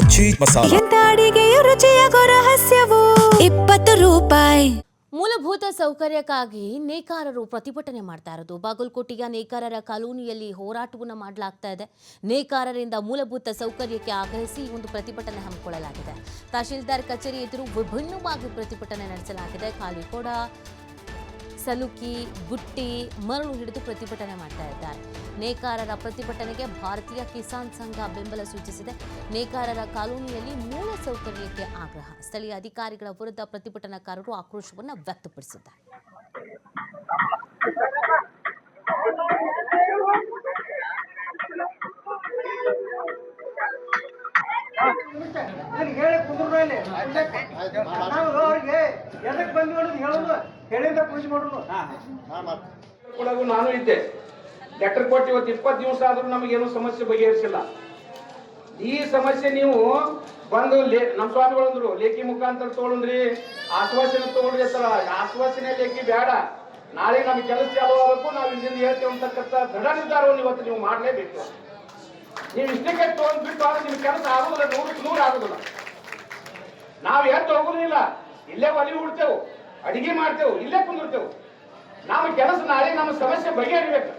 ಮಚ್ಚಿ ಮಸಾಲ. ಎಂತ ಅಡಿಗೆಯ ರುಚಿಯಾಗೋ ರಹಸ್ಯವು 20 ರೂಪಾಯಿ. ಮೂಲಭೂತ ಸೌಕರ್ಯಕ್ಕಾಗಿ ನೇಕಾರರು ಪ್ರತಿಭಟನೆ ಮಾಡ್ತಾ ಇರೋದು. ಬಾಗಲಕೋಟೆಯ ನೇಕಾರರ ಕಾಲೋನಿಯಲ್ಲಿ ಹೋರಾಟವನ್ನು ಮಾಡಲಾಗ್ತಾ ಇದೆ. ನೇಕಾರರಿಂದ ಮೂಲಭೂತ ಸೌಕರ್ಯಕ್ಕೆ ಆಗ್ರಹಿಸಿ ಒಂದು ಪ್ರತಿಭಟನೆ ಹಮ್ಮಿಕೊಳ್ಳಲಾಗಿದೆ. ತಹಶೀಲ್ದಾರ್ ಕಚೇರಿ ಎದುರು ವಿಭಿನ್ನವಾಗಿ ಪ್ರತಿಭಟನೆ ನಡೆಸಲಾಗಿದೆ. ಖಾಲಿ ಕೊಡ, ಸಲುಕಿ, ಬುಟ್ಟಿ, ಮರಳು ಹಿಡಿದು ಪ್ರತಿಭಟನೆ ಮಾಡ್ತಾ ಇದ್ದಾರೆ. ನೇಕಾರರ ಪ್ರತಿಭಟನೆಗೆ ಭಾರತೀಯ ಕಿಸಾನ್ ಸಂಘ ಬೆಂಬಲ ಸೂಚಿಸಿದೆ. ನೇಕಾರರ ಕಾಲೋನಿಯಲ್ಲಿ ಮೂಲ ಸೌಕರ್ಯಕ್ಕೆ ಆಗ್ರಹ. ಸ್ಥಳೀಯ ಅಧಿಕಾರಿಗಳ ವಿರುದ್ಧ ಪ್ರತಿಭಟನಾಕಾರರು ಆಕ್ರೋಶವನ್ನು ವ್ಯಕ್ತಪಡಿಸಿದ್ದಾರೆ. ನಾನು ಇದ್ದೆ ಲೆಟರ್ ಕೊಟ್ಟು ಇವತ್ತು 20 ದಿವಸ ಆದ್ರೂ ನಮಗೇನು ಸಮಸ್ಯೆ ಬಗೆಹರಿಸಿಲ್ಲ. ಈ ಸಮಸ್ಯೆ ನೀವು ಬಂದು ನಮ್ಮ ಸ್ವಾಮಿಗಳಂದ್ರು ಲೇಖಿ ಮುಖಾಂತರ ತಗೊಳ್ರಿ, ಆಶ್ವಾಸನೆ ತಗೊಳ್ರಿ ಅಂತಾರ. ಆಶ್ವಾಸನೆ ಲೇಖಿ ಬೇಡ, ನಾಳೆ ನಮ್ಗೆ ಕೆಲಸ ಚಾಲು ಆಗಬೇಕು, ನಾವು ಇಲ್ಲಿಂದ ಹೇಳ್ತೇವೆ ಅಂತಕ್ಕಂಥ ದೃಢ ನಿರ್ಧಾರವನ್ನು ಇವತ್ತು ನೀವು ಮಾಡಲೇಬೇಕು. ನೀವು ಇಷ್ಟಕ್ಕೆ ತಗೊಂಡ್ಬಿಟ್ಟು ಆದ್ರೆ ನಿಮ್ಗೆ ಕೆಲಸ ಆಗುದಿಲ್ಲ, 100ಕ್ಕೆ 100 ಆಗುದಿಲ್ಲ. ನಾವು ಎದ್ದು ಹೋಗುದಿಲ್ಲ, ಇಲ್ಲೇ ಒಲಿ ಉಡ್ತೇವೆ, ಅಡಿಗೆ ಮಾಡ್ತೇವೆ, ಇಲ್ಲೇ ಕುಂದಿರ್ತೇವೆ. ನಮ್ಮ ಕೆಲಸ ನಾಳೆ ನಮ್ಮ ಸಮಸ್ಯೆ ಬಗೆಹರಿಬೇಕು.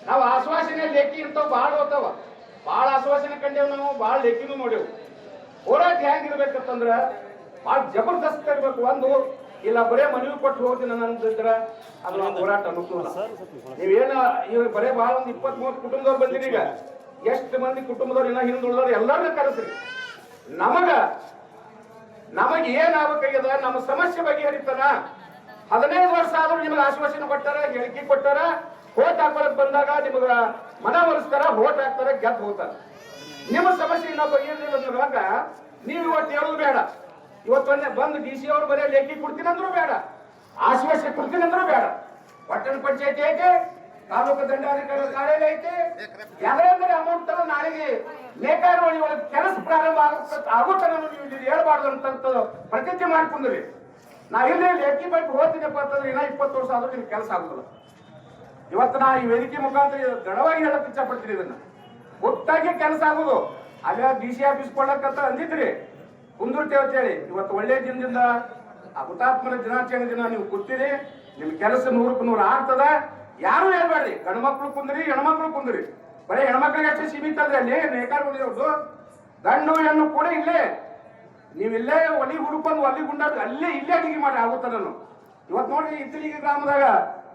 ನಾವು ಆಶ್ವಾಸನೆ ಲೇಖಿ ಇಂಥವು ಭಾಳ ಹೋಗ್ತಾವ, ಭಾಳ ಆಶ್ವಾಸನೆ ಕಂಡೇವು, ನಾವು ಭಾಳ ಲೇಖಿನೂ ನೋಡೇವು. ಹೋರಾಟ ಹೆಂಗಿರ್ಬೇಕಂತಂದ್ರ ಭಾಳ ಜಬರ್ದಸ್ತ್ ಇರ್ಬೇಕು. ಒಂದು ಇಲ್ಲ ಬರೇ ಮನವಿ ಕೊಟ್ಟು ಹೋಗ್ತೀನಿ ಅನ್ನಂದ್ರ ಅದು ನಾವು ಹೋರಾಟ ಅನುಕೂಲ. ನೀವೇನ ಇವಾಗ ಬರೇ ಭಾಳ ಒಂದು 20-30 ಕುಟುಂಬದವ್ರು ಬಂದಿರಿ. ಈಗ ಎಷ್ಟು ಮಂದಿ ಕುಟುಂಬದವ್ರು ಇನ್ನ ಹಿಂದುಳಿದವ್ರು ಎಲ್ಲರನ್ನ ಕರೆಸ್ರಿ. ನಮಗೆ ಏನಾಗಬೇಕಾಗ್ಯದ, ನಮ್ಮ ಸಮಸ್ಯೆ ಬಗೆಹರಿತಾನ. 15 ವರ್ಷ ಆದ್ರೂ ನಿಮಗೆ ಆಶ್ವಾಸನೆ ಕೊಟ್ಟಾರ, ಹೇಳಿಕೆ ಕೊಟ್ಟಾರ. ವೋಟ್ ಹಾಕೋಕ್ ಬಂದಾಗ ನಿಮಗ ಮನವೊಲಿಸ್ತಾರ, ವೋಟ್ ಹಾಕ್ತಾರ, ಗೆದ್ದು ಹೋಗ್ತಾರ. ನಿಮ್ಮ ಸಮಸ್ಯೆ ಇನ್ನೂ ಬಗೆಹರಿಲಿಲ್ಲ. ನೀವು ಇವತ್ತು ಹೇಳೋದು ಬೇಡ. ಇವತ್ತೊಂದೇ ಬಂದು DC ಅವ್ರು ಬರೀ ಲೇಖಿ ಕೊಡ್ತೀನಿ ಅಂದ್ರೂ ಬೇಡ, ಆಶ್ವಾಸನೆ ಕೊಡ್ತೀನಿ ಅಂದ್ರೂ ಬೇಡ. ಪಟ್ಟಣ ಪಂಚಾಯತಿ ಐತೆ, ತಾಲೂಕು ದಂಡಾಧಿಕಾರಿ ಕಾರ್ಯಾಲಯ ಐತೆ. ಯಾವ್ದಂದ್ರೆ ಅಮೌಂಟ್ ತರ ನಾಳೆಗೆ ನೇಕಾರ ಒಳಗೆ ಕೆಲಸ ಪ್ರಾರಂಭ ಆಗುತ್ತಾನ ನೀವು ಹೇಳ್ಬಾರ್ದು ಅಂತ ಪ್ರತಿಜ್ಞೆ ಮಾಡ್ಕೊಂಡ್ರಿ. ನಾವಿಲ್ಲಿ ಲೇಖಿ ಬೈಕ್ ಹೋಗ್ತೀನಪ್ಪ ಅಂತಂದ್ರೆ ಇನ್ನ 20 ವರ್ಷ ಆದ್ರೂ ನಿಮ್ಗೆ ಕೆಲಸ ಆಗುದಿಲ್ಲ. ಇವತ್ತು ನಾ ಈ ವೇದಿಕೆ ಮುಖಾಂತರ ದೃಢವಾಗಿ ಹೇಳಕ್ ಇಚ್ಛೆ ಪಡ್ತೀನಿ. ಇದನ್ನ ಒಟ್ಟಾಗಿ ಕೆಲಸ ಆಗುದು. ಅಲ್ಲೇ DC ಆಫೀಸ್ ಕೊಡ್ಲಕ್ಕಂತ ಅಂದಿದ್ರಿ, ಕುಂದುರ್ತೇವೆ ಅಂತ ಹೇಳಿ. ಇವತ್ತು ಒಳ್ಳೆ ದಿನದಿಂದ ಆ ಹುತಾತ್ಮರ ದಿನಾಚರಣೆ ದಿನ ನೀವು ಕೂತೀರಿ. ನಿಮ್ ಕೆಲಸ 100ಕ್ಕೆ 100 ಆಗ್ತದ. ಯಾರು ಹೇಳ್ಬೇಡ್ರಿ, ಗಂಡು ಮಕ್ಳು ಕುಂದ್ರಿ, ಹೆಣ್ಮಕ್ಳು ಕುಂದ್ರಿ. ಬರೀ ಹೆಣ್ಮಕ್ಳಿಗೆ ಅಷ್ಟೇ ಸೀಮಿತ ಅಲ್ರಿ ಅಲ್ಲಿ ನೇಕಾರ ಉಳಿಯೋದು. ಗಂಡು ಹೆಣ್ಣು ಕೂಡ ಇಲ್ಲೇ ನೀವು ಇಲ್ಲೇ ಒಲಿ ಹುಡುಕೊಂಡು ಒಲಿ ಗುಂಡಾಡ ಅಲ್ಲೇ ಇಲ್ಲೇ ಅಡಿಗೆ ಮಾಡಿ ಆಗುತ್ತ. ನಾನು ಇವತ್ತು ನೋಡ್ರಿ ಇತ್ತಲಿಗೆ ಗ್ರಾಮದಾಗ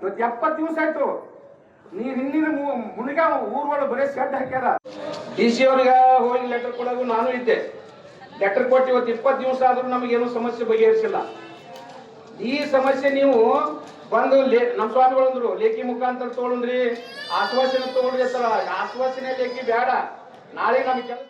ಇವತ್ತು 70 ದಿವಸ ಆಯ್ತು. ನೀವ್ ಹಿಂದಿನ ಮುನಿಗ ಊರ್ಗಳು ಬರೀ ಶೆಡ್ ಹಾಕ್ಯಾರ. DC ಅವ್ರಿಗೆ ಹೋಗಿ ಲೆಟರ್ ಕೊಡೋದು ನಾನು ಇದ್ದೆ. ಲೆಟರ್ ಕೊಟ್ಟು ಇವತ್ತು 20 ದಿವಸ ಆದ್ರೂ ನಮಗೇನು ಸಮಸ್ಯೆ ಬಗೆಹರಿಸಿಲ್ಲ. ಈ ಸಮಸ್ಯೆ ನೀವು ಬಂದು ನಮ್ಮ ಸ್ವಾಮಿಗಳಂದ್ರು ಲೇಖಿ ಮುಖಾಂತರ ತಗೊಳ್ರಿ, ಆಶ್ವಾಸನೆ ತಗೊಳ್ರಿ ಅಂತಾರ. ಆಶ್ವಾಸನೆ ಲೇಖಿ ಬೇಡ, ನಾಳೆ ನಮ್ಗೆ ಕೆಲಸ